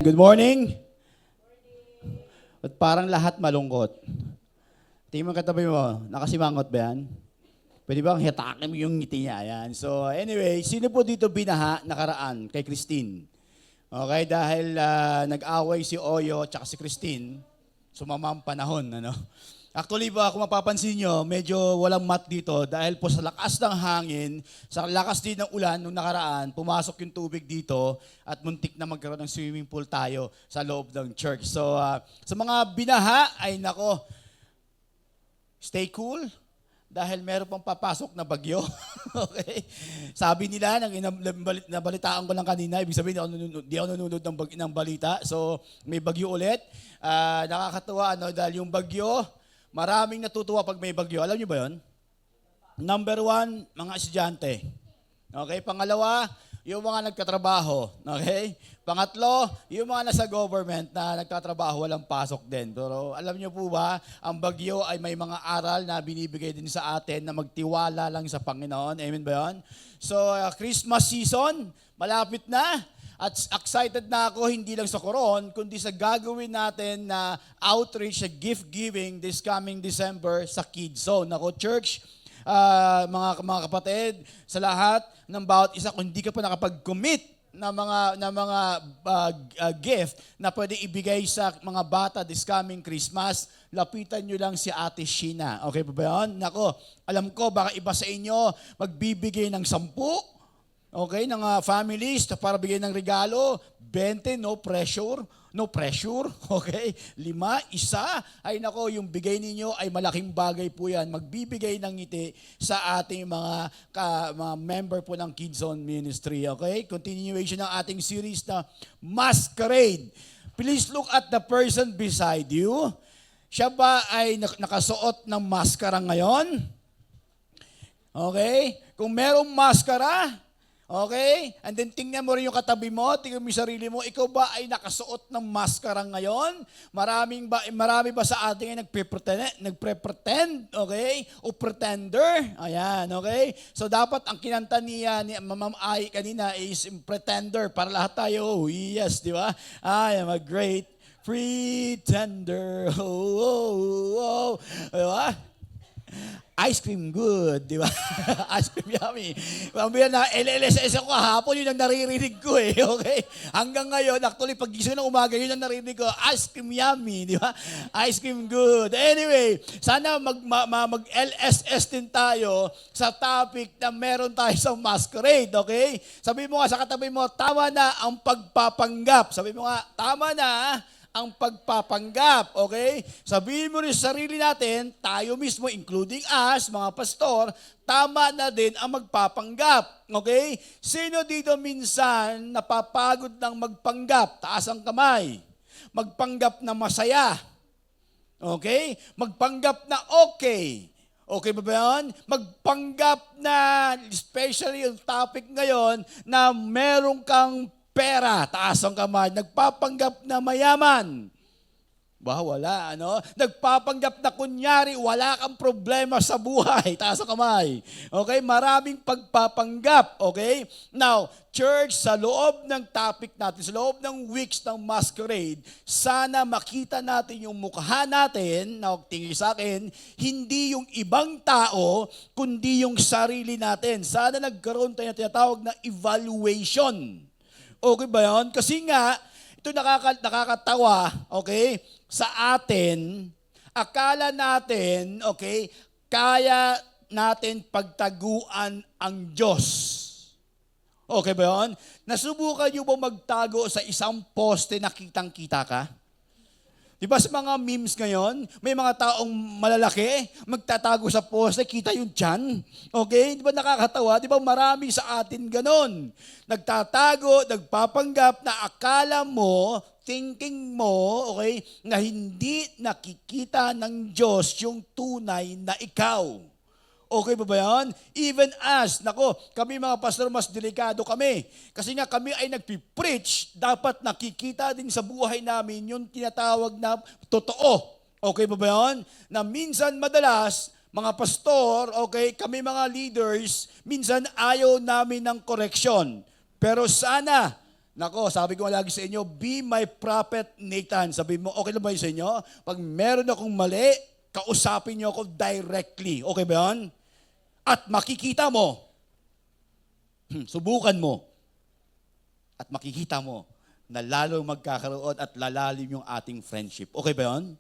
Good morning. At parang lahat malungkot. Tingin mo katabi mo, nakasimangot ba yan? Pwede bang hitakin mo yung ngiti niya? Yan. So anyway, sino po dito binaha nakaraan kay Christine? Okay, dahil nag-away si Oyo at si Christine, sumama ang panahon. Ano? Actually ba, kung mapapansin nyo, medyo walang mat dito dahil po sa lakas ng hangin, sa lakas din ng ulan nung nakaraan, pumasok yung tubig dito at muntik na magkaroon ng swimming pool tayo sa loob ng church. So sa mga binaha, ay nako, stay cool dahil meron pang papasok na bagyo. Okay? Sabi nila, nabalitaan ko lang kanina, ibig sabihin di ako nanonood ng balita. So may bagyo ulit. Nakakatuwa dahil yung bagyo, maraming natutuwa pag may bagyo. Alam niyo ba yun? Number 1, mga estudyante. Okay? Pangalawa, yung mga nagtatrabaho. Okay? Pangatlo, yung mga nasa government na nagtatrabaho, walang pasok din. Pero alam niyo po ba, ang bagyo ay may mga aral na binibigay din sa atin na magtiwala lang sa Panginoon. Amen ba yun? So, Christmas season, malapit na. At excited na ako, hindi lang sa Coron, kundi sa gagawin natin na outreach, sa gift giving this coming December sa Kids Zone. Ako, church, mga kapatid, sa lahat ng bawat isa, kung hindi ka pa nakapag-commit na mga gift na pwede ibigay sa mga bata this coming Christmas, lapitan nyo lang si Ate Sheena. Okay pa ba yun? Nako, alam ko, baka iba sa inyo magbibigay ng 10, okay, ng families para bigyan ng regalo, 20, no pressure, okay, 5, 1, ay nako, yung bigay ninyo ay malaking bagay po yan, magbibigay ng ngiti sa ating mga member po ng Kids Zone Ministry, okay, continuation ng ating series na Masquerade. Please look at the person beside you. Siya ba ay nakasuot ng maskara ngayon? Okay, kung merong maskara, okay? And then tingnan mo rin yung katabi mo, tingnan mo yung sarili mo, ikaw ba ay nakasuot ng maskara ngayon? Marami ba sa ating ay nagpre-pretend, okay? O pretender? Ayan, okay? So dapat ang kinanta ni Ma'am Ai kanina is pretender para lahat tayo. Oh, yes, di ba? I am a great pretender. Oh, oh, oh. Di ba? Ice cream good, di ba? Ice cream yummy. Mamaya na LLSS ako kahapon, yun ang naririnig ko eh, okay? Hanggang ngayon, actually, pag gising ng umaga, yun ang naririnig ko, ice cream yummy, di ba? Ice cream good. Anyway, sana mag-LSS din tayo sa topic na meron tayo sa masquerade, okay? Sabi mo nga sa katabi mo, tama na ang pagpapanggap. Sabi mo nga, tama na ang pagpapanggap, okay? Sabihin mo rin sa sarili natin, tayo mismo, including us, mga pastor, tama na din ang magpapanggap, okay? Sino dito minsan napapagod ng magpanggap? Taas ang kamay. Magpanggap na masaya, okay? Magpanggap na okay. Okay ba yun? Magpanggap na, especially yung topic ngayon, na meron kang pera, taas ang kamay. Nagpapanggap na mayaman. Ba, wala, ano? Nagpapanggap na kunyari, wala kang problema sa buhay. Taas ang kamay. Okay? Maraming pagpapanggap. Okay? Now, church, sa loob ng topic natin, sa loob ng weeks ng masquerade, sana makita natin yung mukha natin, na tingin sa akin, hindi yung ibang tao, kundi yung sarili natin. Sana nagkaroon tayo ng tinatawag na evaluation. Okay ba yun? Kasi nga, ito nakakatawa, okay, sa atin, akala natin, okay, kaya natin pagtaguan ang Diyos. Okay ba yun? Nasubukan nyo ba magtago sa isang poste na kitang-kita ka? Di ba sa mga memes ngayon, may mga taong malalaki, magtatago sa poste, kita yung tiyan. Okay? Di ba nakakatawa? Di ba marami sa atin ganon? Nagtatago, nagpapanggap na akala mo, thinking mo, okay, na hindi nakikita ng Diyos yung tunay na ikaw. Okay ba yan? Even us, nako, kami mga pastor, mas delikado kami. Kasi nga kami ay nagpipreach, dapat nakikita din sa buhay namin yung tinatawag na totoo. Okay ba yan? Na minsan madalas, mga pastor, okay, kami mga leaders, minsan ayaw namin ng correction. Pero sana, Nako, sabi ko lagi sa inyo, be my prophet Nathan. Sabi mo, okay lang ba yun sa inyo? Pag meron akong mali, kausapin niyo ako directly. Okay ba yun? At makikita mo, subukan mo, at makikita mo na lalong magkakaroon at lalalim yung ating friendship. Okay ba yun?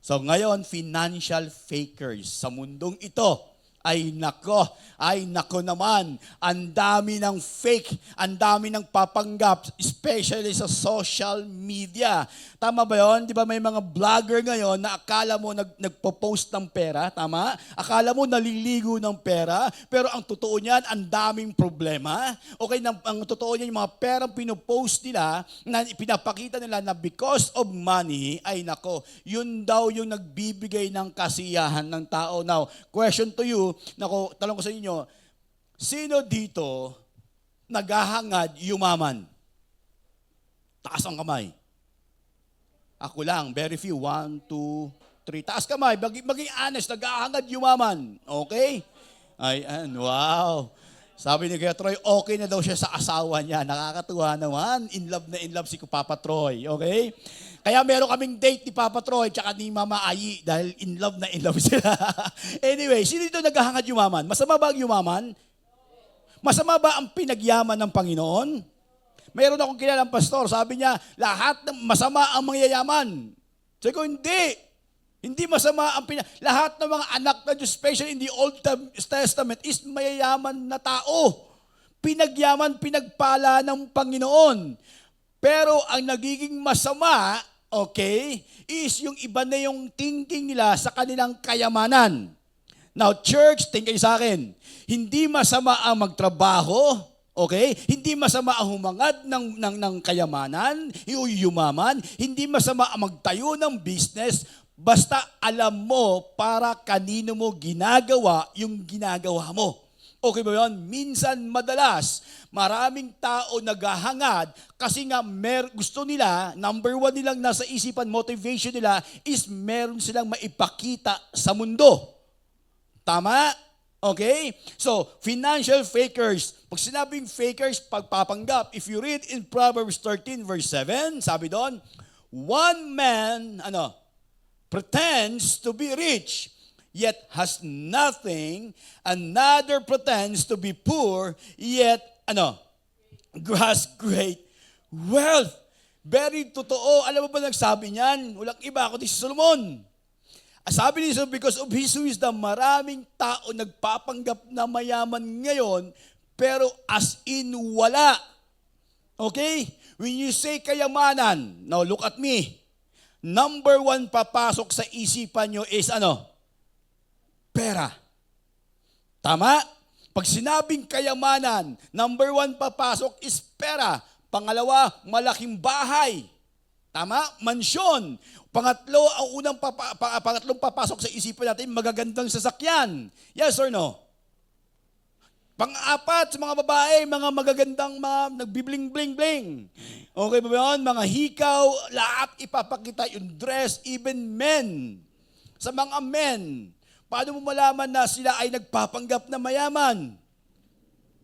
So ngayon, financial fakers sa mundong ito, ay nako naman, ang dami ng fake, ang dami ng papanggap, especially sa social media. Tama ba yun? Di ba may mga vlogger ngayon na akala mo nagpo-post ng pera, tama? Akala mo naliligo ng pera, pero ang totoo niyan, ang daming problema. Okay, ang totoo niyan, yung mga perang pinopost nila, na pinapakita nila na because of money, ay nako, yun daw yung nagbibigay ng kasiyahan ng tao. Now, question to you, nako, talong ko sa inyo, sino dito naghahangad yumaman? Taas ang kamay. Ako lang, very few. 1, 2, 3. Taas kamay, maging honest, naghahangad yumaman. Okay? Ayan, wow. Sabi ni Kuya Troy, okay na daw siya sa asawa niya. Nakakatuwa naman. In love si Papa Troy. Okay? Kaya meron kaming date ni Papa Troy tsaka ni Mama Ayi dahil in love sila. Anyway, sino dito naghahangad yumaman? Masama ba ang yumaman? Masama ba ang pinagyaman ng Panginoon? Mayroon akong kilalang pastor, sabi niya, lahat ng masama ang mangyayaman. Sabi ko, hindi. Hindi masama ang lahat ng mga anak na Diyos, especially in the Old Testament, is mayayaman na tao. Pinagyaman, pinagpala ng Panginoon. Pero ang nagiging masama, okay, is yung iba na yung thinking nila sa kanilang kayamanan. Now, church, tingin sa akin, hindi masama ang magtrabaho, okay? Hindi masama ang humangad ng kayamanan, yumaman. Hindi masama ang magtayo ng business, basta alam mo para kanino mo ginagawa yung ginagawa mo. Okay ba yun? Minsan, madalas, maraming tao naghahangad kasi nga gusto nila, number one nilang nasa isipan, motivation nila is meron silang maipakita sa mundo. Tama? Okay? So, financial fakers. Pag sinabing fakers, pagpapanggap. If you read in Proverbs 13 verse 7, sabi doon, one man, pretends to be rich, yet has nothing. Another pretends to be poor, yet, has great wealth. Very totoo. Alam mo ba nagsabi niyan? Walang iba kundi si Solomon. Sabi ni Jesus, because of his wisdom, maraming tao nagpapanggap na mayaman ngayon, pero as in wala. Okay? When you say kayamanan, now look at me. Number one papasok sa isipan nyo is pera. Tama? Pag sinabing kayamanan, number one papasok is pera. Pangalawa, malaking bahay. Tama? Mansyon. Pangatlo, ang pangatlong papasok sa isipan natin, magagandang sasakyan. Yes or no? Pang-apat, sa mga babae, mga magagandang nagbibling-bling-bling. Okay ba yun? Mga hikaw, lahat ipapakita yung dress, even men. Sa mga men, paano mo malaman na sila ay nagpapanggap na mayaman?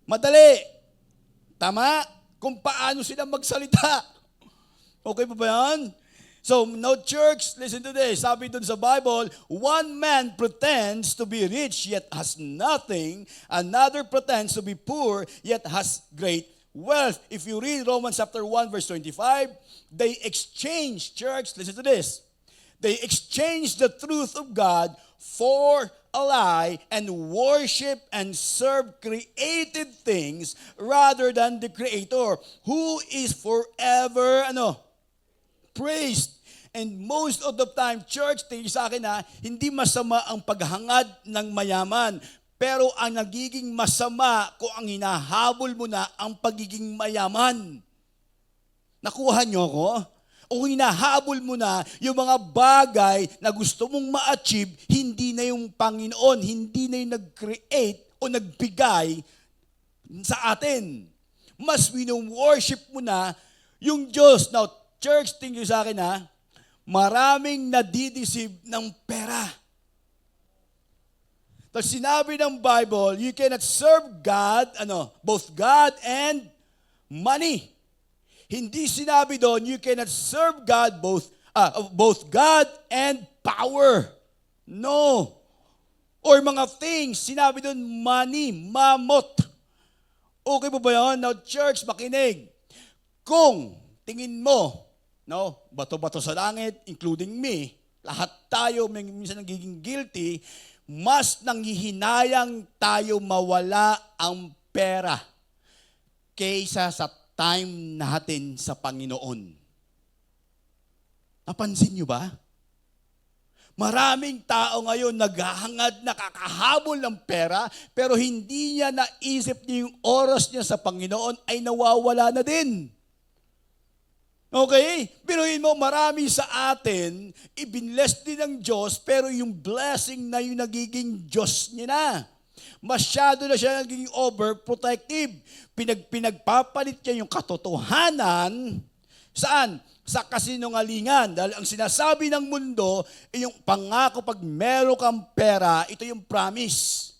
Madali. Tama? Kung paano sila magsalita. Okay ba yan? So, now church, listen to this. Sabi dun sa Bible, one man pretends to be rich yet has nothing. Another pretends to be poor yet has great wealth. If you read Romans chapter 1 verse 25, they exchange, church, listen to this. They exchange the truth of God for a lie and worship and serve created things rather than the Creator, who is forever, praised. And most of the time, church, tingin sa akin hindi masama ang paghangad ng mayaman. Pero ang nagiging masama kung ang hinahabol mo na ang pagiging mayaman. Nakuha niyo ako? O hinahabol mo na yung mga bagay na gusto mong ma-achieve, hindi na yung Panginoon, hindi na yung nag-create o nagbigay sa atin. Mas wino-worship mo na yung Diyos. Now, church, tingin sa akin maraming nadideceive ng pera. Tapos sinabi ng Bible, you cannot serve God, both God and money. Hindi sinabi doon, you cannot serve God, both God and power. No. Or mga things, sinabi doon, money, mamot. Okay po ba yun? Now, church, makinig. Kung tingin mo, no, bato-bato sa langit, including me, lahat tayo minsan nagiging guilty, mas nanghihinayang tayo mawala ang pera kaysa sa time natin sa Panginoon. Napansin nyo ba? Maraming tao ngayon naghahangad, nakakahabol ng pera, pero hindi niya naisip niya yung oras niya sa Panginoon ay nawawala na din. Okay? Biruin mo, marami sa atin, ibinless din ng Diyos, pero yung blessing na yung nagiging Diyos niya na. Masyado na siya nagiging overprotective. Pinagpapalit niya yung katotohanan, saan? Sa kasinungalingan. Dahil ang sinasabi ng mundo, yung pangako pag meron kang pera, ito yung promise.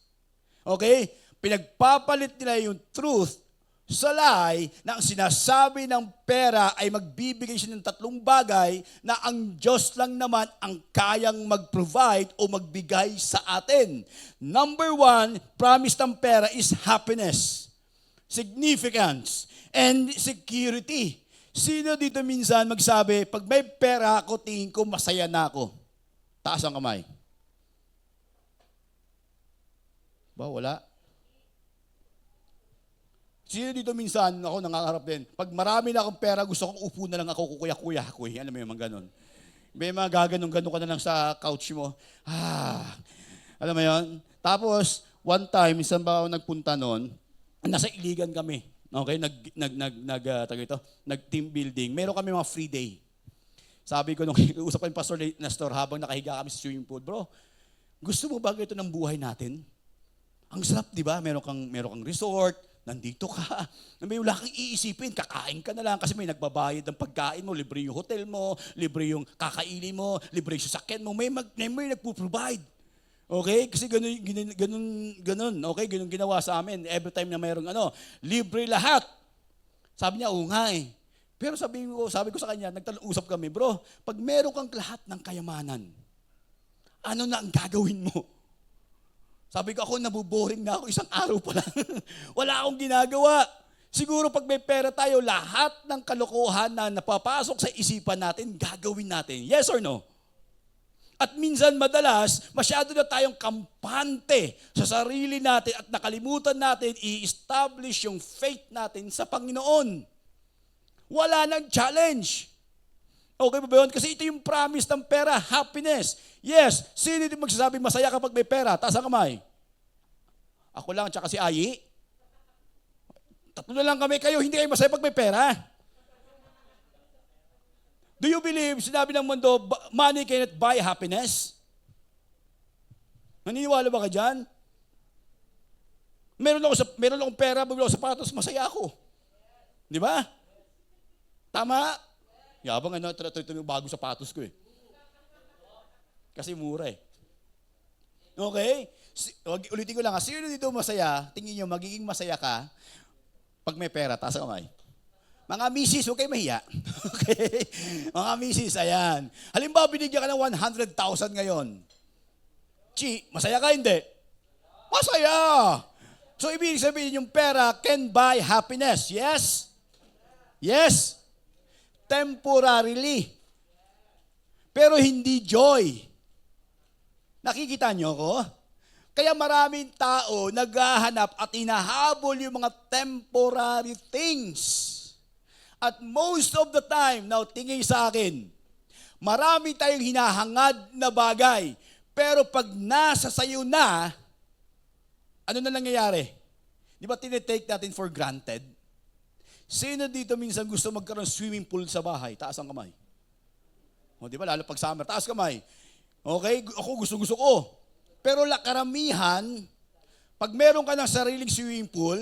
Okay? Pinagpapalit nila yung truth sa lie na ang sinasabi ng pera ay magbibigay siya ng tatlong bagay na ang Diyos lang naman ang kayang mag-provide o magbigay sa atin. Number 1, promise ng pera is happiness, significance, and security. Sino dito minsan magsabi, pag may pera ako, tingin ko masaya na ako? Taas ang kamay. Ba, wala? Sino dito minsan, ako nangangarap din, pag marami na akong pera, gusto kong upo na lang ako, kukuya-kuya ako. Alam mo yung mga ganon. May mga gaganong-ganon ka na lang sa couch mo. Alam mo yun? Tapos, one time, isang ba ako nagpunta noon, nasa Iligan kami. Okay? Nag-team building. Meron kami mga free day. Sabi ko, nung usap ko yung Pastor Nestor, habang nakahiga kami sa swimming pool, bro, gusto mo ba ito ng buhay natin? Ang sarap, di ba? Meron kang resort, nandito ka, may wala kang iisipin, kakain ka na lang kasi may nagbabayad ng pagkain mo, libre yung hotel mo, libre yung kakainin mo, libre yung sasakyan mo, may nagpo-provide. Okay? Kasi ganun, okay? Ganun ginawa sa amin. Every time na mayroong libre lahat. Sabi niya, oo nga eh. Pero sabi ko sa kanya, nagtalong-usap kami, bro, pag meron kang lahat ng kayamanan, ano na ang gagawin mo? Sabi ko, ako nabuboring na ako, isang araw pa lang. Wala akong ginagawa. Siguro pag may pera tayo, lahat ng kalokohan na napapasok sa isipan natin, gagawin natin. Yes or no? At minsan madalas, masyado na tayong kampante sa sarili natin at nakalimutan natin i-establish yung faith natin sa Panginoon. Wala nang challenge. Okay ba yun? Kasi ito yung promise ng pera, happiness. Yes, sino din magsasabi masaya kapag may pera? Taas ang kamay. Ako lang, tsaka si Ayi. Tatlo na lang kami, kayo hindi kayo masaya pag may pera. Do you believe, sinabi ng mundo, money cannot buy happiness? Naniniwala ba ka dyan? Meron akong pera, bumili ako sapatos, masaya ako. Di ba? Tama? Yabang ito yung bagong sapatos ko eh. Kasi mura eh. Okay? Ulitin ko lang, sino dito masaya, tingin nyo, magiging masaya ka pag may pera, taas ang kamay. Mga misis, huwag kayo mahiya. Okay? Mga misis, ayan. Halimbawa, binigyan ka ng 100,000 ngayon. Masaya ka, hindi? Masaya! So, ibig sabihin, yung pera can buy happiness. Yes? Yes? Temporarily. Pero hindi joy. Nakikita niyo ako? Kaya maraming tao naghahanap at inahabol yung mga temporary things. At most of the time, now tingin sa akin, marami tayong hinahangad na bagay. Pero pag nasa sayo na, ano na nangyayari? Di ba tinitake natin for granted? Sino dito minsan gusto magkaroon ng swimming pool sa bahay? Taas ang kamay. O, di ba? Lalo pag summer, taas kamay. Okay? Ako gusto ko. Pero karamihan, pag meron ka ng sariling swimming pool,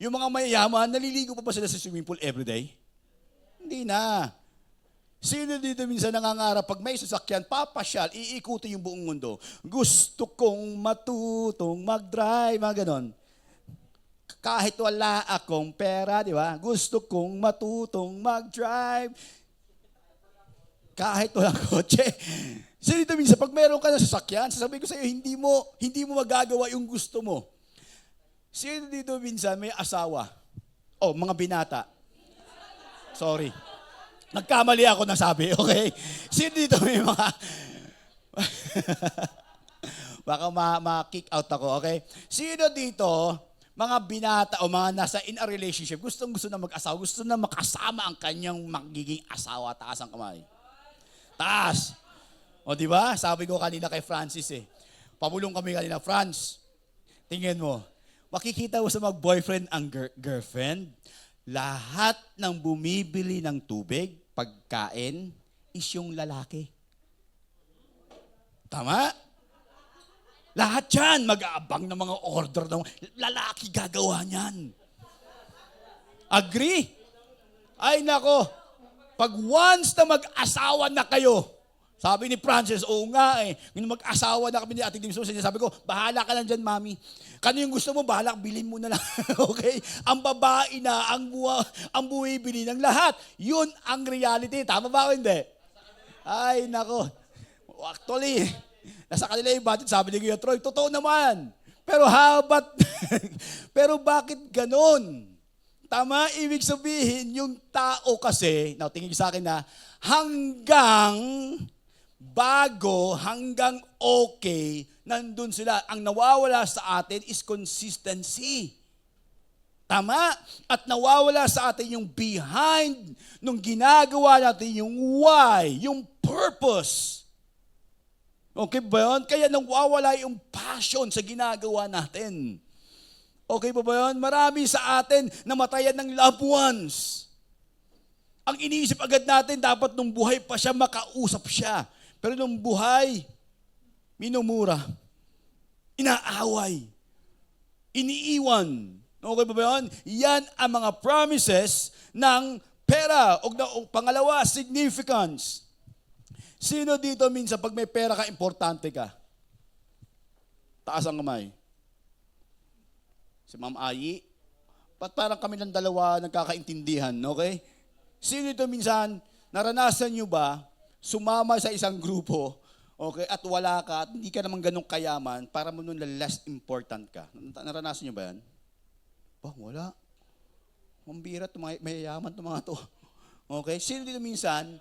yung mga mayayaman, naliligo pa ba sila sa swimming pool everyday? Hindi na. Sino dito minsan nangangarap, pag may sasakyan, papasyal, iikuti yung buong mundo. Gusto kong matutong mag-drive, mga ganon. Kahit wala akong pera, di ba? Gusto kong matutong mag-drive. Kahit walang kotse. Sino dito minsan, pag meron ka ng sasakyan, sasabihin ko sa iyo, hindi mo magagawa yung gusto mo. Sino dito minsan may asawa? Oh, mga binata. Sorry. Nagkamali ako ng sabi, okay? Sino dito may mga... Baka ma-kick out ako, okay? Sino dito, mga binata o mga nasa in a relationship, gusto na mag-asawa, gusto na makasama ang kanyang magiging asawa, taas ang kamay. Taas. O di ba? Sabi ko kanina kay Francis Pabulong kami kanina, Franz. Tingin mo, makikita mo sa mag-boyfriend ang girlfriend, lahat ng bumibili ng tubig, pagkain, is yung lalaki. Tama? Lahat yan, mag-aabang ng mga order ng lalaki gagawa niyan. Agree? Ay nako, pag once na mag-asawa na kayo, sabi ni Francis, oo nga nung mag-asawa na kami ni Ate Dimsum, sabi ko, bahala ka lang dyan, mami. Kano yung gusto mo, bahala, bilhin mo na lang. Okay? Ang babae na, ang buwibili ng lahat. Yun ang reality. Tama ba o hindi? Ay nako. Actually, nasa kanila yung budget, sabi ni Kuya Troy, totoo naman. Pero pero bakit ganon? Tama, ibig sabihin, yung tao kasi, now tingin sa akin na, hanggang okay, nandun sila. Ang nawawala sa atin is consistency. Tama? At nawawala sa atin yung behind nung ginagawa natin, yung why, yung purpose. Okay ba yun? Kaya nawawala yung passion sa ginagawa natin. Okay ba yun? Marami sa atin namatayan ng loved ones. Ang iniisip agad natin, dapat nung buhay pa siya, makausap siya. Pero nung buhay, minumura, inaaway, iniiwan. Okay ba yun? Yan ang mga promises ng pera. O pangalawa, significance. Sino dito minsan pag may pera ka, importante ka? Taas ang kamay. Si Ma'am Ayi. Parang kami ng dalawa nagkakaintindihan, okay? Sino dito minsan, naranasan nyo ba, sumama sa isang grupo, okay, at wala ka, at hindi ka naman ganun kayaman, para mo nun less important ka? Naranasan nyo ba yan? Wala. Mambira, mayayaman itong mga to. Okay? Sino dito minsan,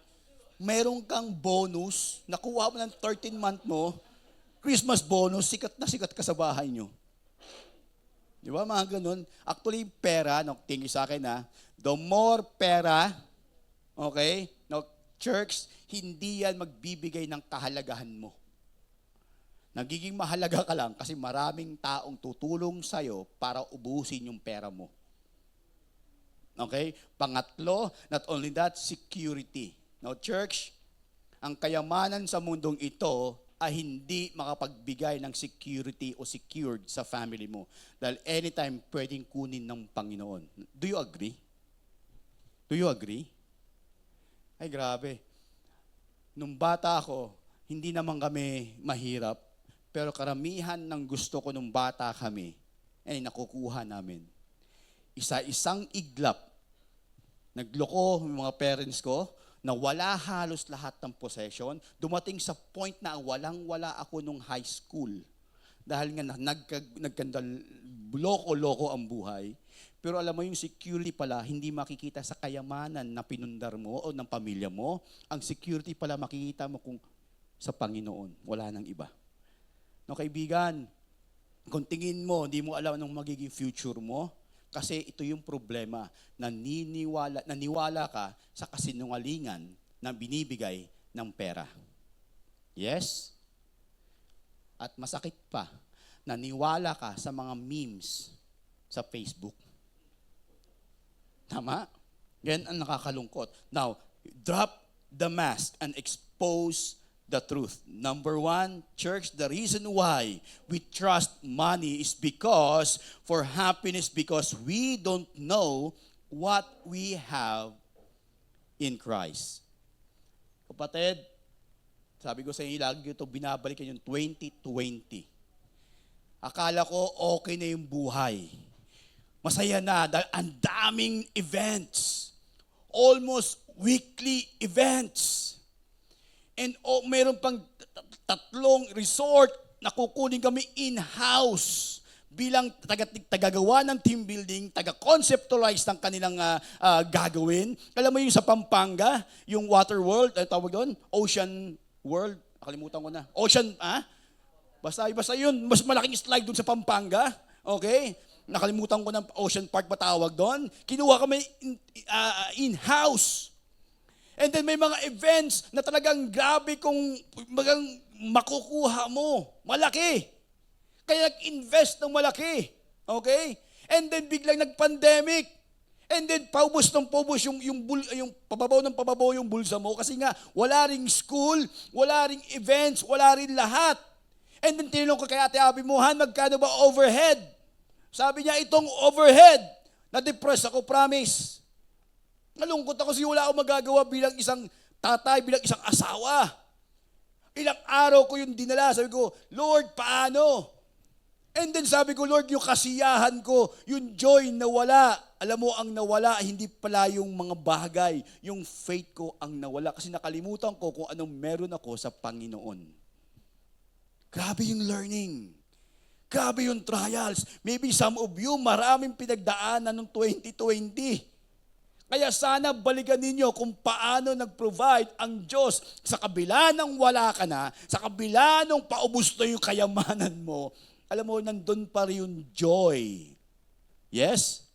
meron kang bonus, nakuha mo ng 13-month mo, Christmas bonus, sikat na sikat ka sa bahay nyo. Di ba, mga ganun? Actually, pera, tingin sa akin the more pera, okay, church, hindi yan magbibigay ng kahalagahan mo. Nagiging mahalaga ka lang kasi maraming taong tutulong sa'yo para ubusin yung pera mo. Okay? Pangatlo, not only that, security. Now, church, ang kayamanan sa mundong ito ay hindi makapagbigay ng security o secured sa family mo. Dahil anytime pwedeng kunin ng Panginoon. Do you agree? Do you agree? Ay, grabe. Nung bata ako, hindi naman kami mahirap, pero karamihan ng gusto ko nung bata kami, ay nakukuha namin. Isa-isang iglap, nagloko yung mga parents ko, na wala halos lahat ng possession, dumating sa point na walang-wala ako nung high school. Dahil nga loko-loko ang buhay. Pero alam mo yung security pala, hindi makikita sa kayamanan na pinundar mo o ng pamilya mo. Ang security pala makikita mo kung sa Panginoon. Wala nang iba. No, kaibigan, kung tingin mo, hindi mo alam anong magiging future mo, kasi ito yung problema, naniwala ka sa kasinungalingan na binibigay ng pera. Yes? At masakit pa, naniwala ka sa mga memes sa Facebook. Tama? Yan ang nakakalungkot. Now, drop the mask and expose the truth. Number one, church, the reason why we trust money is because we don't know what we have in Christ. Kapatid, sabi ko sa inyo, lagi ito binabalikan yung 2020. Akala ko okay na yung buhay. Masaya na dahil ang daming events. Almost weekly events. And meron pang tatlong resort na kukunin kami in-house bilang tagagawa ng team building, taga-conceptualize ng kanilang gagawin. Alam mo yung sa Pampanga, yung water world, tawag doon? Ocean world, nakalimutan ko na. Basta yun, mas malaking slide doon sa Pampanga. Okay? Nakalimutan ko ng Ocean Park ba tawag doon. Kinuha kami in-house. And then may mga events na talagang grabe kung makukuha mo. Malaki. Kaya nag-invest ng malaki. Okay? And then biglang nag-pandemic. And then paubos ng paubos yung pababaw ng pababaw yung bulsa mo kasi nga wala ring school, wala ring events, wala ring lahat. And then tinanong ko kay Ate Abby Mohan, magkano ba overhead? Sabi niya, itong overhead, na-depress ako, promise. Nalungkot ako kasi wala akong magagawa bilang isang tatay, bilang isang asawa. Ilang araw ko yung dinala. Sabi ko, Lord, paano? And then sabi ko, Lord, yung kasiyahan ko, yung joy nawala. Alam mo, ang nawala, hindi pala yung mga bagay. Yung faith ko ang nawala. Kasi nakalimutan ko kung anong meron ako sa Panginoon. Grabe yung learning. Grabe yung trials. Maybe some of you, maraming pinagdaanan ng 2020. Kaya sana balikan ninyo kung paano nag-provide ang Diyos sa kabila ng wala ka na, sa kabila ng paubos na yung kayamanan mo. Alam mo, nandun pa rin yung joy. Yes?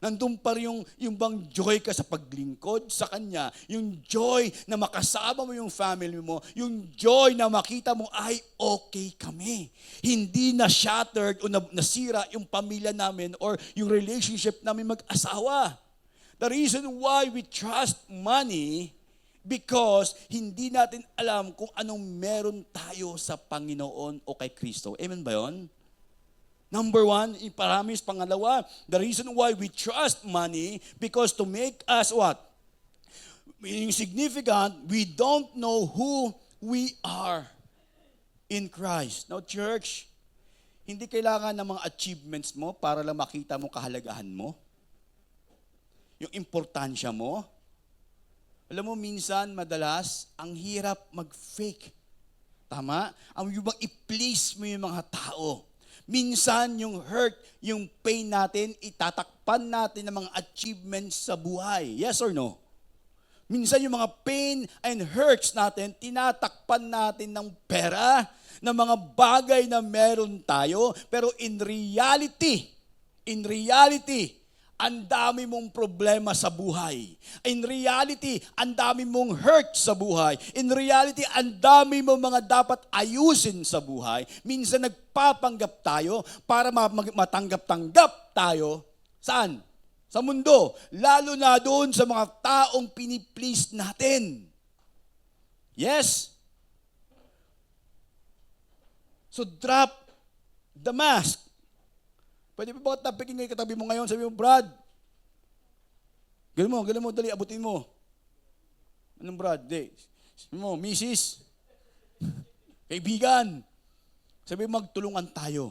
Nandun pa rin yung bang joy ka sa paglingkod sa Kanya, yung joy na makasama mo yung family mo, yung joy na makita mo ay okay kami. Hindi na shattered o nasira yung pamilya namin or yung relationship namin mag-asawa. The reason why we trust money because hindi natin alam kung anong meron tayo sa Panginoon o kay Kristo. Amen ba yun? Number one, iparamis. Pangalawa, the reason why we trust money because to make us what? Insignificant, we don't know who we are in Christ. Now, church, hindi kailangan ng mga achievements mo para lang makita mo kahalagahan mo. Yung importansya mo. Alam mo, minsan, madalas, ang hirap mag-fake. Tama? Ang yung i-please mo yung mga tao. Minsan, yung hurt, yung pain natin, itatakpan natin ng mga achievements sa buhay. Yes or no? Minsan, yung mga pain and hurts natin, tinatakpan natin ng pera, ng mga bagay na meron tayo. Pero in reality, ang dami mong problema sa buhay. In reality, ang dami mong hurt sa buhay. In reality, ang dami mong mga dapat ayusin sa buhay. Minsan nagpapanggap tayo para matanggap-tanggap tayo. Saan? Sa mundo. Lalo na doon sa mga taong piniplease natin. Yes? So drop the mask. Pwede ba bakit tapikin ngayon katabi mo ngayon? Sabi mo, Brad, galing mo, dali, abutin mo. Anong Brad? Di. Sabi mo, Mrs. Kaibigan. Sabi mo, magtulungan tayo.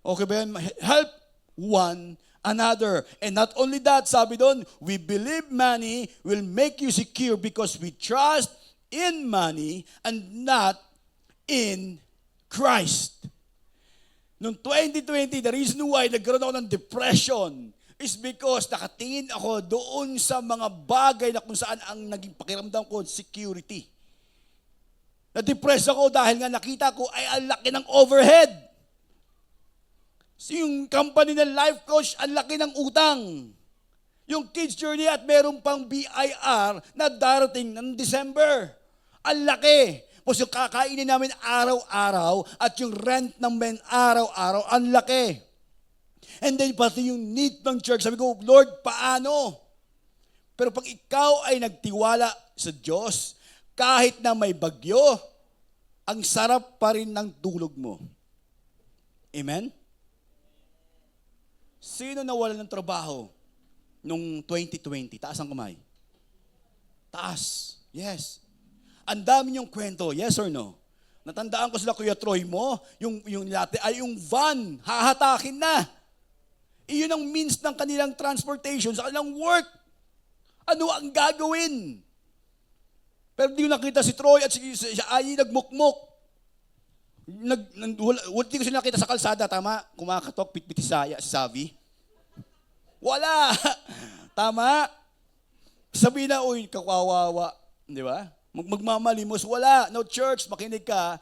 Okay ba yan? Help one another. And not only that, sabi doon, we believe money will make you secure because we trust in money and not in Christ. Noong 2020, the reason why nagkaroon ako ng depression is because nakatingin ako doon sa mga bagay na kung saan ang naging pakiramdam ko, security. Na-depress ako dahil nga nakita ko ay ang laki ng overhead. Yung company ng life coach, ang laki ng utang. Yung kids journey at meron pang BIR na darating ng December. Ang laki. Tapos yung kakainin namin araw-araw at yung rent ng men araw-araw, ang laki. And then pati yung need ng church, sabi ko, Lord, paano? Pero pag ikaw ay nagtiwala sa Diyos, kahit na may bagyo, ang sarap pa rin ng tulog mo. Amen? Sino nawalan ng trabaho nung 2020? Taas ang kamay. Taas. Yes. Ang dami niyong kwento, yes or no? Natandaan ko sila, Kuya Troy mo, yung latte, ay yung van, hahatakin na. Iyon ang means ng kanilang transportation sa kanilang work. Ano ang gagawin? Pero di ko nakita si Troy at si Ayi nagmukmok. Di ko sila nakita sa kalsada, tama? Kumakatok, pitpiti si Savi. Wala! Tama? Sabi na, uy, kakawawa. Di ba? Magmamalimos, wala. No, church, makinig ka.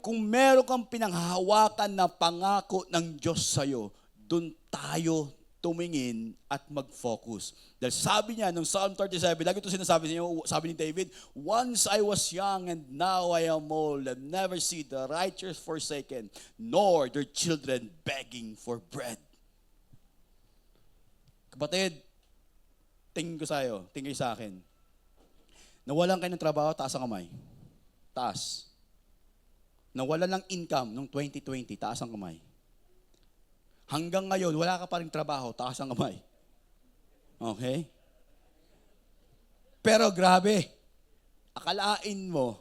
Kung meron kang pinanghahawakan na pangako ng Diyos sa'yo, doon tayo tumingin at mag-focus. Dahil sabi niya, nung Psalm 37, lagi ito sinasabi sa inyo, sabi ni David, once I was young and now I am old, and never see the righteous forsaken, nor their children begging for bread. Kapatid, tingin ko sa'yo, tingin kayo sa akin. Nawalan kayo ng trabaho, taas ang kamay. Taas. Nawalan ng income noong 2020, taas ang kamay. Hanggang ngayon, wala ka pa rin trabaho, taas ang kamay. Okay? Pero grabe, akalain mo,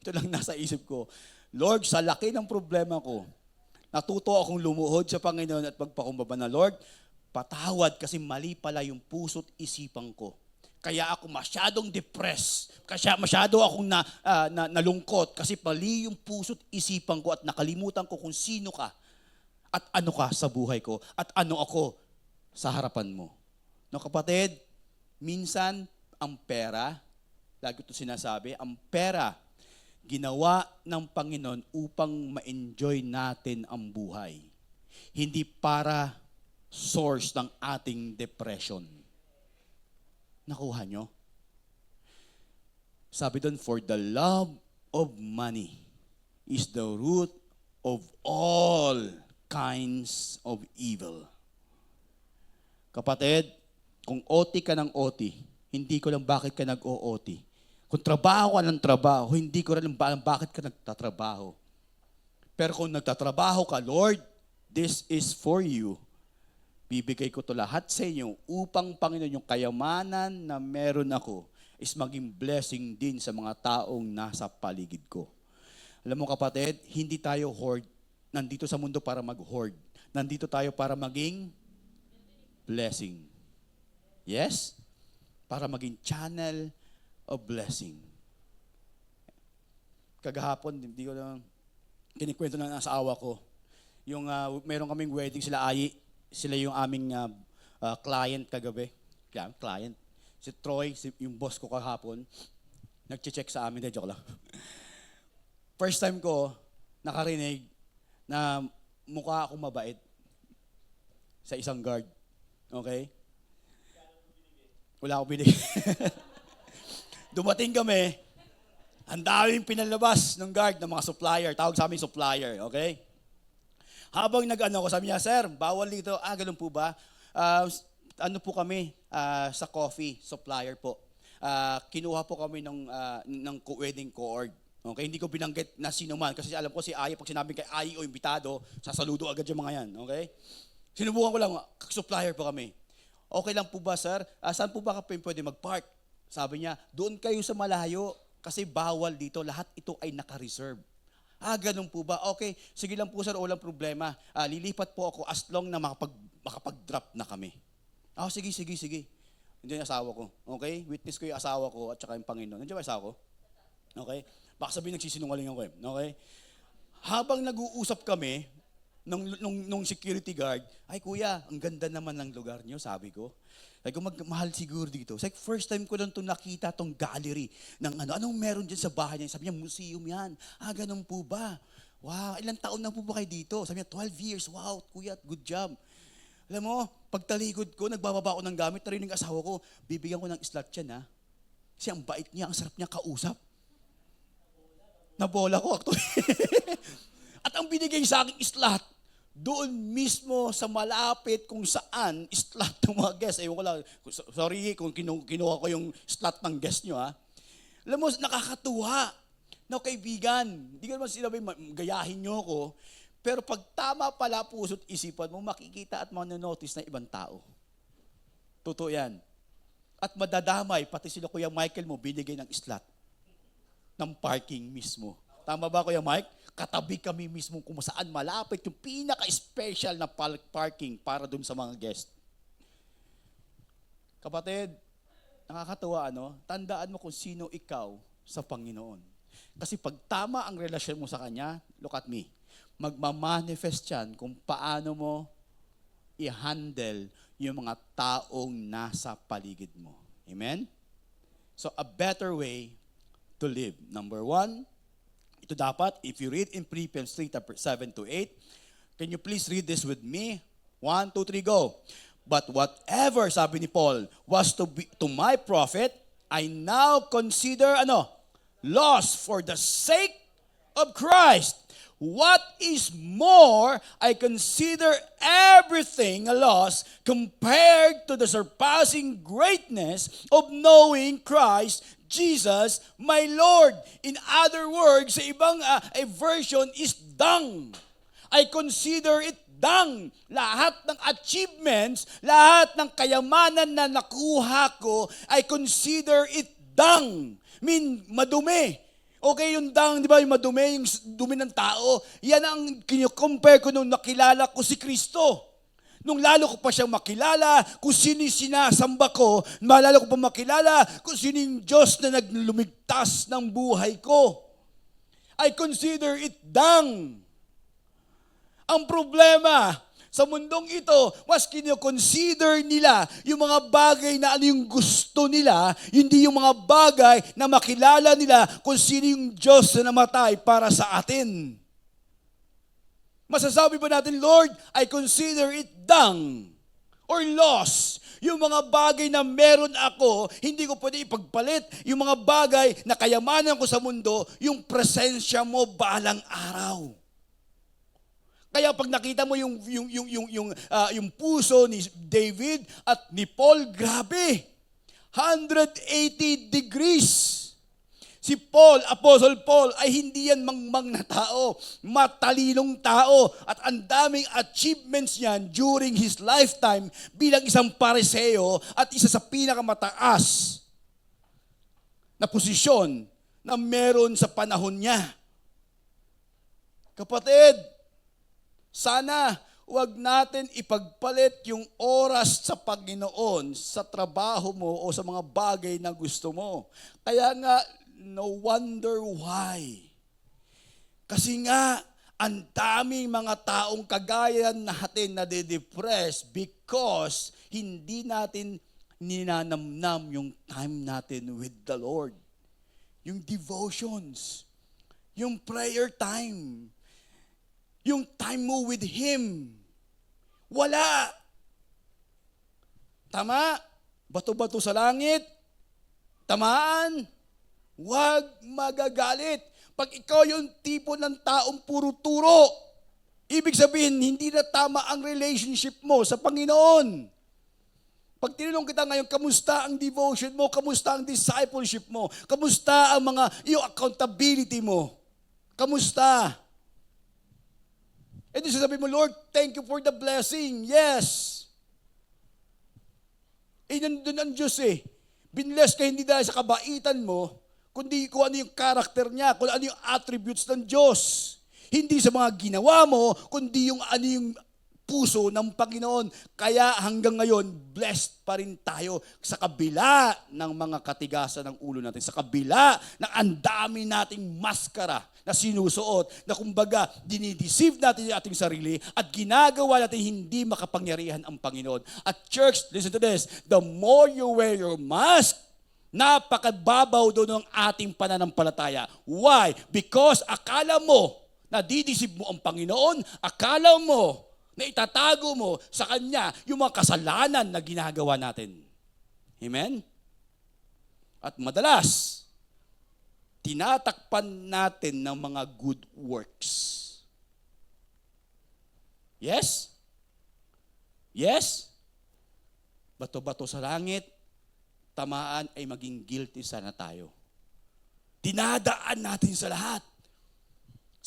ito lang nasa isip ko, Lord, sa laki ng problema ko, natuto akong lumuhod sa Panginoon at magpakumbaba na, Lord, patawad kasi mali pala yung puso't isipan ko. Kaya ako masyadong depressed. Kasi masyado akong nalungkot kasi mali yung puso't isipan ko at nakalimutan ko kung sino ka at ano ka sa buhay ko at ano ako sa harapan mo. No, kapatid, minsan ang pera, lagi ito sinasabi, ang pera ginawa ng Panginoon upang ma-enjoy natin ang buhay. Hindi para source ng ating depression. Nakuha nyo? Sabi doon, for the love of money is the root of all kinds of evil. Kapatid, kung OT ka ng OT, hindi ko lang bakit ka nag-o-OT. Kung trabaho ka ng trabaho, hindi ko rin alam bakit ka nagtatrabaho. Pero kung nagtatrabaho ka, Lord, this is for you. Bibigay ko to lahat sa inyo upang, Panginoon, yung kayamanan na meron ako is maging blessing din sa mga taong nasa paligid ko. Alam mo kapatid, hindi tayo hoard. Nandito sa mundo para mag-hoard. Nandito tayo para maging blessing. Yes? Para maging channel of blessing. Kagahapon, hindi ko lang kinikwento na sa awa ko. Yung meron kaming wedding sila Ayi. Sila yung aming client kagabi. Client. Si Troy, yung boss ko kahapon, nag-check sa amin. Joke lang. First time ko nakarinig na mukha akong mabait sa isang guard. Okay? Wala akong binigay. Dumating kami, ang daming pinalabas ng guard ng mga supplier. Tawag sa amin supplier. Okay? Habang nag-ano ko, sabi niya, sir, bawal dito. Ganun po ba? Ano po kami sa coffee, supplier po. Kinuha po kami ng wedding co-org. Okay? Hindi ko binanggit na sino man kasi alam ko si Ayi, pag sinabing kay Ayi o imbitado, sasaludo agad yung mga yan. Okay? Sinubukan ko lang, supplier po kami. Okay lang po ba, sir? Saan po ba kayo pwede mag-park? Sabi niya, doon kayo sa malayo kasi bawal dito. Lahat ito ay naka-reserve. Ganun po ba? Okay, sige lang po sir, walang problema. Lilipat po ako as long na makapag-drop na kami. Sige. Nandiyan yung asawa ko. Okay? Witness ko yung asawa ko at saka yung Panginoon. Nandiyan ba yung asawa ko? Okay? Baka sabihin nagsisinungaling ako . Okay? Habang nag-uusap kami, nung security guard, ay kuya, ang ganda naman ng lugar niyo, sabi ko. Sabi ko, mahal siguro dito. Sabi ko, first time ko lang itong nakita itong gallery ng anong meron dyan sa bahay niya. Sabi niya, museum yan. Ganun po ba? Wow, ilang taon na po ba kayo dito? Sabi niya, 12 years. Wow, kuya, good job. Alam mo, pagtalikod ko, nagbababa ako ng gamit, narinig asawa ko, bibigyan ko ng slot yan, ha? Kasi ang bait niya, ang sarap niya kausap. Nabola ko, actually. At ang binigay sa akin slot, doon mismo sa malapit kung saan slot ng mga guest. Ewan ko lang, sorry kung kinuha ko yung slot ng guest nyo, ha. Alam mo, nakakatuwa. No, kaibigan, hindi ko naman sinabi, gayahin nyo ko, pero pag tama pala puso't isipan mo, makikita at mananotice na ibang tao. Totoo yan. At madadamay, pati sila Kuya Michael mo, binigay ng slot ng parking mismo. Tama ba, Kuya Mike? Katabi kami mismo kung saan malapit yung pinaka-special na parking para dun sa mga guest. Kapatid, nakakatuwa, tandaan mo kung sino ikaw sa Panginoon. Kasi pag tama ang relasyon mo sa Kanya, look at me, magmamanifest yan kung paano mo i-handle yung mga taong nasa paligid mo. Amen? So, a better way to live. Number 1, ito dapat, if you read in Philippians 3:7-8, can you please read this with me? 1, 2, 3, go. But whatever, sabi ni Paul, was to my profit, I now consider, loss for the sake of Christ. What is more, I consider everything a loss compared to the surpassing greatness of knowing Christ Jesus, my Lord. In other words, sa ibang version is dung. I consider it dung. Lahat ng achievements, lahat ng kayamanan na nakuha ko, I consider it dung. Madumi. Okay, yung dung, di ba, yung madumi, yung dumi ng tao, yan ang compare ko nung nakilala ko si Kristo. Nung lalo ko pa siyang makilala, kung sino yung sinasamba ko, malalo ko pa makilala kung sino yung Diyos na naglumigtas ng buhay ko. I consider it dung. Ang problema, sa mundong ito, mas kino-consider nila yung mga bagay na ano yung gusto nila, hindi yung mga bagay na makilala nila kung sino yung Diyos na namatay para sa atin. Masasabi ba natin, Lord, I consider it dung or loss. Yung mga bagay na meron ako, hindi ko pwede ipagpalit. Yung mga bagay na kayamanan ko sa mundo, yung presensya mo balang araw. Kaya pag nakita mo yung puso ni David at ni Paul, grabe. 180 degrees. Si Paul, Apostle Paul, ay hindi yan mangmang na tao. Matalinong tao. At ang daming achievements niyan during his lifetime bilang isang pariseo at isa sa pinakamataas na posisyon na meron sa panahon niya. Kapatid, sana huwag natin ipagpalit yung oras sa Panginoon sa trabaho mo o sa mga bagay na gusto mo. Kaya nga, no wonder why. Kasi nga, ang daming mga taong kagaya natin na de-depress because hindi natin ninanamnam yung time natin with the Lord. Yung devotions, yung prayer time, yung time mo with Him. Wala. Tama? Bato-bato sa langit. Tamaan. Huwag magagalit. Pag ikaw yung tipo ng taong puro turo, ibig sabihin, hindi na tama ang relationship mo sa Panginoon. Pag tinanong kita ngayon, kamusta ang devotion mo? Kamusta ang discipleship mo? Kamusta ang yung accountability mo? Kamusta? And sasabihin mo, Lord, thank you for the blessing. Yes. Nandun ang Diyos Binless ka hindi dahil sa kabaitan mo, kundi kung ano yung karakter niya, kung ano yung attributes ng Diyos. Hindi sa mga ginawa mo, kundi yung ano yung puso ng Panginoon. Kaya hanggang ngayon, blessed pa rin tayo sa kabila ng mga katigasan ng ulo natin, sa kabila ng ang dami nating maskara na sinusuot, na kumbaga dinideceive natin yung ating sarili at ginagawa natin hindi makapangyarihan ang Panginoon. At church, listen to this, the more you wear your mask, napakababaw doon ng ating pananampalataya. Why? Because akala mo na dideceive mo ang Panginoon, akala mo na itatago mo sa Kanya yung mga kasalanan na ginagawa natin. Amen? At madalas, tinatakpan natin ng mga good works. Yes? Yes? Bato-bato sa langit, tamaan ay maging guilty sana tayo. Dinadaan natin sa lahat.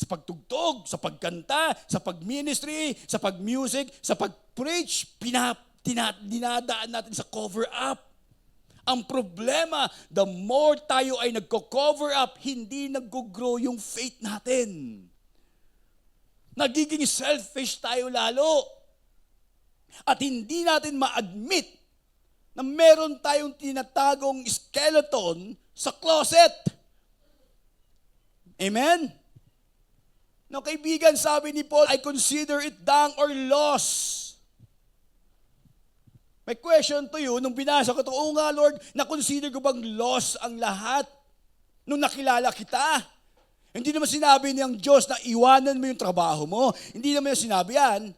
Sa pagtugtog, sa pagkanta, sa pagministry, sa pagmusic, sa pagpreach, dinadaan natin sa cover up. Ang problema, the more tayo ay nagko-cover up, hindi nag-grow yung faith natin. Nagiging selfish tayo lalo. At hindi natin ma-admit na meron tayong tinatagong skeleton sa closet. Amen? No, kaibigan, sabi ni Paul, I consider it dung or loss. May question to you, nung binasa ko ito, oo nga Lord, na-consider ko bang loss ang lahat nung nakilala kita? Hindi naman sinabi niyang Diyos na iwanan mo yung trabaho mo. Hindi naman yung sinabi yan.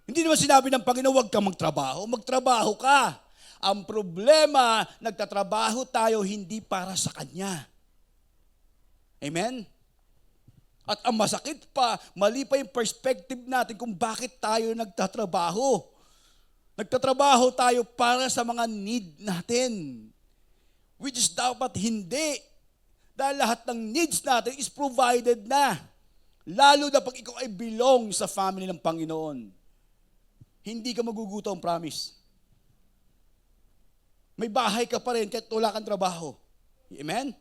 Hindi naman sinabi ng Panginoon, huwag kang magtrabaho. Magtrabaho ka. Ang problema, nagtatrabaho tayo hindi para sa Kanya. Amen? At ang masakit pa, mali pa yung perspective natin kung bakit tayo nagtatrabaho. Nagtatrabaho tayo para sa mga need natin. Which is dapat hindi. Dahil lahat ng needs natin is provided na. Lalo na pag ikaw ay belong sa family ng Panginoon. Hindi ka magugutom, promise. May bahay ka pa rin kahit wala kang trabaho. Amen?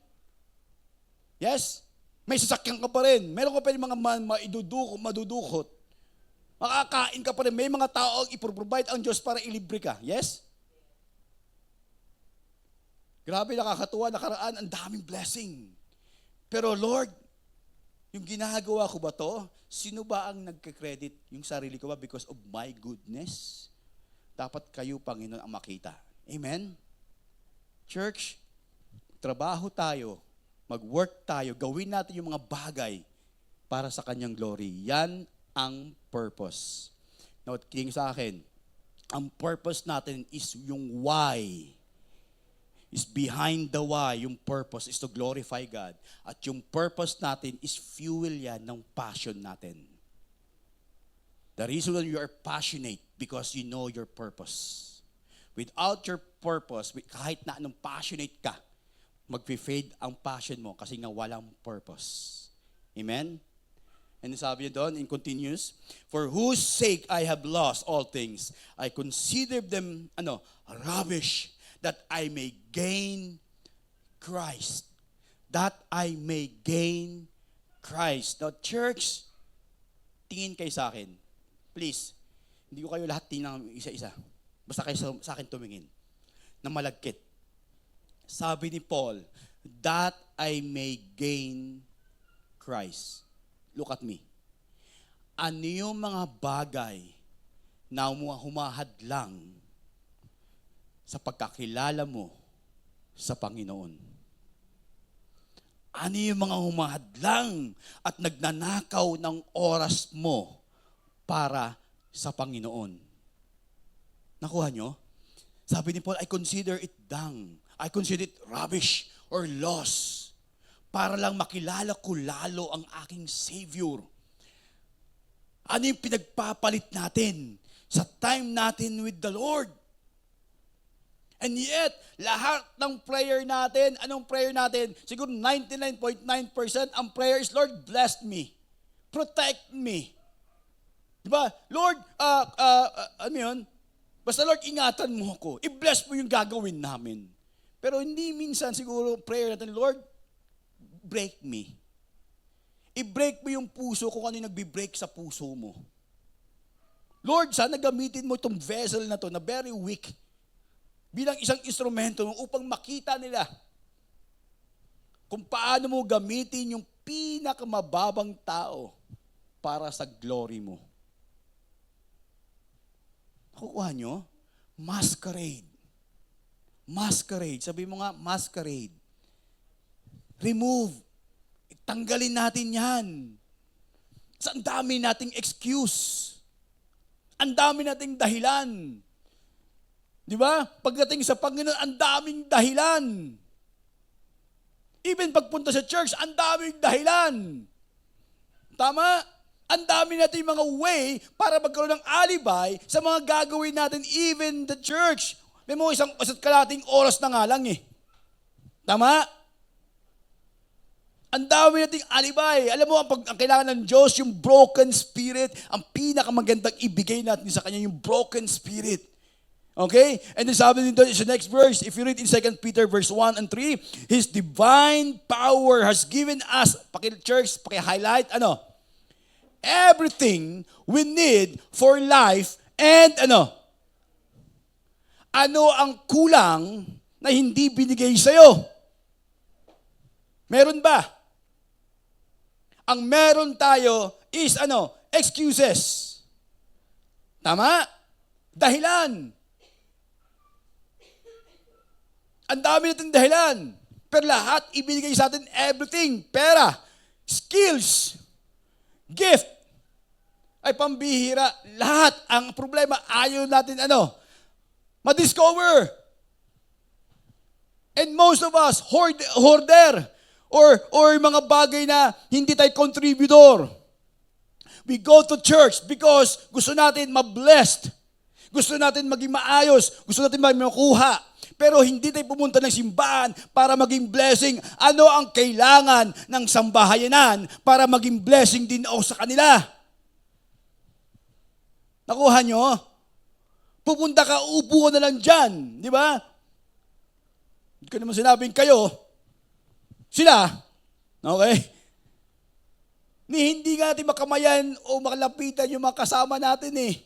Yes? May sasakyan ka pa rin. Meron ka pa rin mga madudukot. Makakain ka pa rin. May mga tao ang iproprovide ang Diyos para ilibre ka. Yes? Grabe, nakakatuwa, nakaraan, ang daming blessing. Pero Lord, yung ginagawa ko ba to? Sino ba ang nagka-credit? Yung sarili ko ba because of my goodness? Dapat kayo, Panginoon, ang makita. Amen? Church, trabaho tayo, mag-work tayo, gawin natin yung mga bagay para sa Kanyang glory. Yan ang purpose. Now, kinig sa akin, ang purpose natin is yung why. Is behind the why, yung purpose is to glorify God. At yung purpose natin is fuel yan ng passion natin. The reason why you are passionate because you know your purpose. Without your purpose, kahit na anong passionate ka, mag-fade ang passion mo kasi nga walang purpose. Amen? And sabi niya doon, in continues, for whose sake I have lost all things, I consider them, rubbish, that I may gain Christ. That I may gain Christ. Now, church, tingin kayo sa akin. Please, hindi ko kayo lahat tingnan isa-isa. Basta kayo sa akin tumingin. Na malagkit. Sabi ni Paul, that I may gain Christ. Look at me. Ano yung mga bagay na humahadlang sa pagkakilala mo sa Panginoon? Ano yung mga humahadlang at nagnanakaw ng oras mo para sa Panginoon? Nakuha nyo? Sabi ni Paul, I consider it dung. I consider it rubbish or loss para lang makilala ko lalo ang aking Savior. Ano yung pinagpapalit natin sa time natin with the Lord? And yet, lahat ng prayer natin, anong prayer natin? Siguro 99.9% ang prayer is, Lord, bless me. Protect me. Diba? Lord, ano yun? Basta Lord, ingatan mo ako. I-bless mo yung gagawin namin. Pero hindi minsan siguro prayer natin, Lord, break me. I-break mo yung puso kung ano yung nagbi-break sa puso mo. Lord, sana gamitin mo itong vessel na to na very weak bilang isang instrumento upang makita nila kung paano mo gamitin yung pinakamababang tao para sa glory mo. Nakukuha nyo? Masquerade. Masquerade. Sabi mo nga, masquerade. Remove. Tanggalin natin yan. Sa ang dami nating excuse. Ang dami nating dahilan. Di ba? Pagdating sa Panginoon, ang daming dahilan. Even pagpunta sa church, ang daming dahilan. Tama? Ang dami natin mga way para magkaroon ng alibay sa mga gagawin natin, even the church. May mga isang kalating oras na nga lang eh. Tama? Ang dami nating alibay. Alam mo, ang kailangan ng Diyos, yung broken spirit, ang pinakamagandang ibigay natin sa Kanya, yung broken spirit. Okay? And then sabi dito sa next verse, if you read in 2 Peter verse 1 and 3, His divine power has given us, church, paki-highlight, everything we need for life and ano ang kulang na hindi binigay sa'yo? Meron ba? Ang meron tayo is excuses. Tama? Dahilan. Ang dami natin dahilan. Pero lahat ibinigay sa atin everything. Pera, skills, gift, ay pambihira. Lahat. Ang problema, ayaw natin madiscover. And most of us, hoarder, or mga bagay na hindi tayo contributor. We go to church because gusto natin ma-blessed. Gusto natin maging maayos. Gusto natin makuha. Pero hindi tayo pumunta ng simbahan para maging blessing. Ano ang kailangan ng sambahayanan para maging blessing din o sa kanila? Nakuha nyo? Pupunta ka, upo ka na lang dyan. Di ba? Hindi ko naman sinabing kayo. Sila. Okay? Hindi nga natin makamayan o makalapitan yung mga kasama natin eh.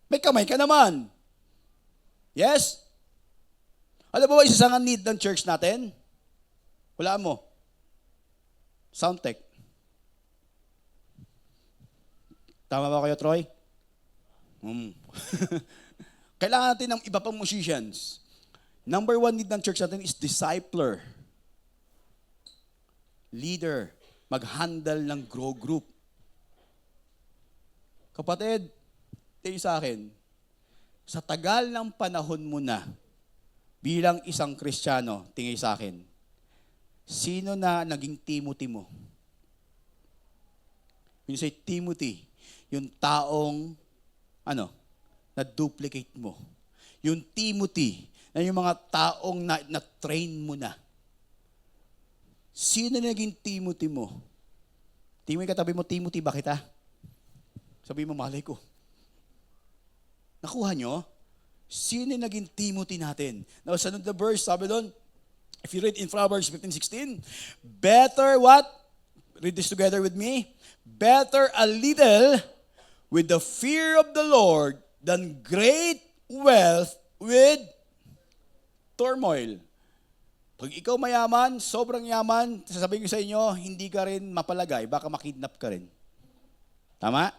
May kamay ka naman. Yes? Alam mo ba isa sa need ng church natin? Wala mo. Soundtech. Tama ba kayo, Troy? Kailangan natin ng iba pang musicians. Number 1 need ng church natin is discipler. Leader. Mag-handle ng grow group. Kapatid, tayo sa akin, sa tagal ng panahon mo na, bilang isang Kristiyano, tingin sa akin, sino na naging Timothy mo? When you say Timothy, yung taong, na-duplicate mo. Yung Timothy, na yung mga taong na-train mo na. Sino na naging Timothy mo? Tingin mo katabi mo, Timothy, bakit ha? Sabi mo, malay ko. Nakuha nyo? Sino yung naging Timothy natin? Now, sunod na verse, sabi doon, if you read in Proverbs 15:16, better what? Read this together with me. Better a little with the fear of the Lord than great wealth with turmoil. Pag ikaw mayaman, sobrang yaman, sasabihin ko sa inyo, hindi ka rin mapalagay, baka makidnap ka rin. Tama?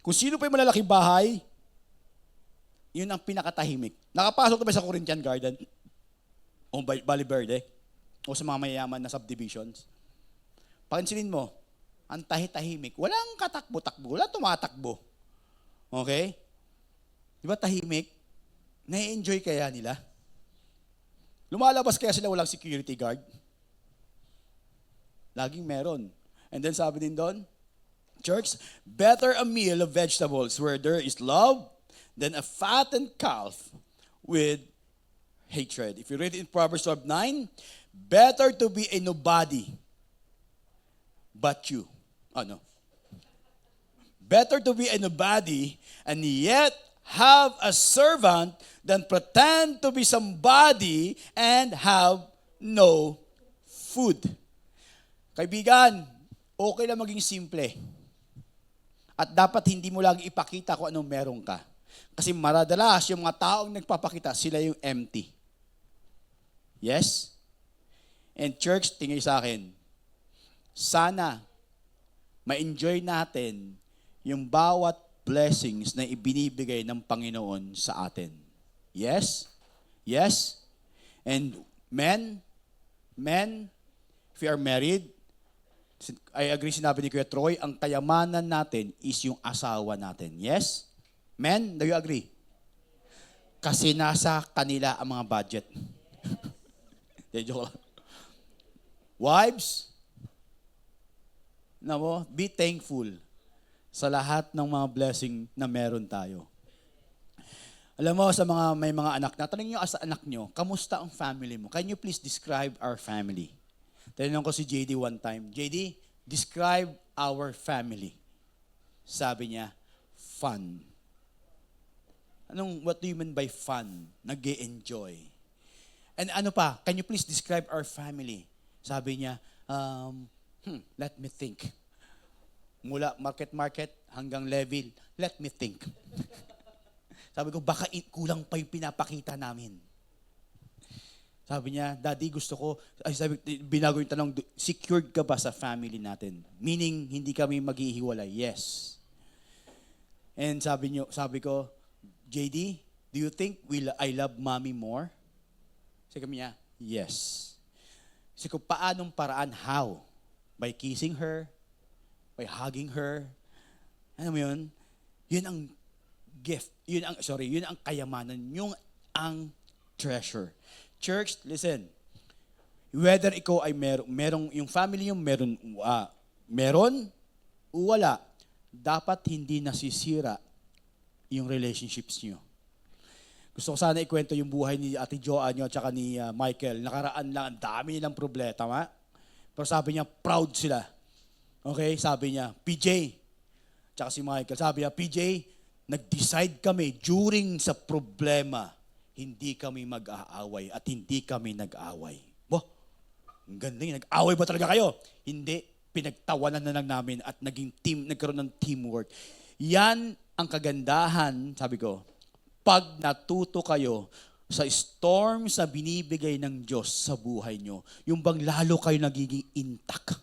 Kung sino pa yung malalaking bahay, yun ang pinakatahimik. Nakapasok na ba sa Corinthian Garden? O Valle Verde? O sa mga mayayaman na subdivisions? Pansinin mo, ang tahimik. Walang katakbo-takbo. Wala tumatakbo. Okay? Di ba tahimik? Na-enjoy kaya nila? Lumalabas kaya sila walang security guard? Laging meron. And then sabi din doon, church, better a meal of vegetables where there is love than a fattened calf with hatred. If you read it in Proverbs 12:9, better to be a nobody but you. Better to be a nobody and yet have a servant than pretend to be somebody and have no food. Kaibigan, okay lang maging simple. At dapat hindi mo lagi ipakita kung anong meron ka. Kasi maradalas yung mga taong nagpapakita, sila yung empty. Yes? And church, tingin sa akin, sana ma-enjoy natin yung bawat blessings na ibinibigay ng Panginoon sa atin. Yes? Yes? And men, if you are married, I agree sinabi ni Kuya Troy, ang kayamanan natin is yung asawa natin. Yes? Men, do you agree? Kasi nasa kanila ang mga budget. Joke lang. Wives, be thankful sa lahat ng mga blessing na meron tayo. Alam mo, sa may mga anak na, tanongin nyo sa anak nyo, kamusta ang family mo? Can you please describe our family? Tinanong ko si JD one time, JD, describe our family. Sabi niya, fun. What do you mean by fun? Nag-e-enjoy. And can you please describe our family? Sabi niya, Let me think. Mula market hanggang level, let me think. Sabi ko, baka kulang pa yung pinapakita namin. Sabi niya, Daddy, gusto ko, binago yung tanong, secured ka ba sa family natin? Meaning, hindi kami maghihiwalay. Yes. And sabi ko, JD, do you think I love mommy more? Sabi niya, yes. Sabi ko, paanong paraan? How? By kissing her? By hugging her? Ano mo yun? Yun ang gift. Yun ang kayamanan. Yun ang treasure. Church, listen. Whether ikaw ay merong yung family yung meron o wala, dapat hindi nasisira yung relationships niyo. Gusto ko sana ikwento yung buhay ni Ate Joanne at saka ni Michael. Nakaraan lang, ang dami nilang problema, tama? Pero sabi niya, proud sila. Okay? Sabi niya, PJ, tsaka si Michael, sabi niya, PJ, nag-decide kami during sa problema, hindi kami mag-aaway at hindi kami nag-aaway. Ang ganda yun. Nag-aaway ba talaga kayo? Hindi. Pinagtawanan na lang namin at nagkaroon ng teamwork. Yan ang kagandahan, sabi ko, pag natuto kayo sa storms na binibigay ng Diyos sa buhay nyo, yung bang lalo kayo nagiging intact.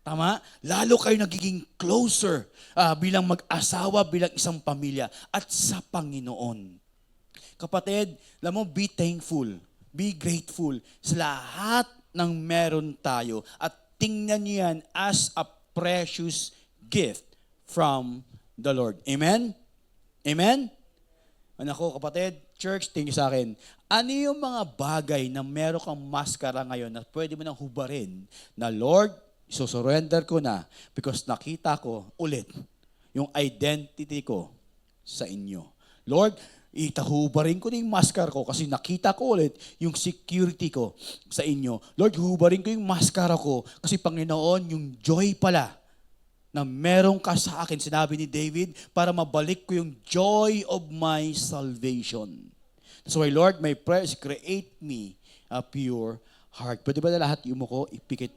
Tama? Lalo kayo nagiging closer bilang mag-asawa, bilang isang pamilya at sa Panginoon. Kapatid, alam mo, be thankful, be grateful sa lahat ng meron tayo at tingnan niyo yan as a precious gift from the Lord. Amen? Amen? Anak ko, kapatid, church, tingin sa akin, ano yung mga bagay na meron kang maskara ngayon na pwede mo nang hubarin na Lord, isusurrender ko na because nakita ko ulit yung identity ko sa inyo. Lord, itahubarin ko na yung maskara ko kasi nakita ko ulit yung security ko sa inyo. Lord, hubarin ko yung maskara ko kasi Panginoon, yung joy pala na meron ka sa akin, sinabi ni David, para mabalik ko yung joy of my salvation. That's why, Lord, my prayer is create me a pure heart. Pwede ba na lahat yung mo ko ipikit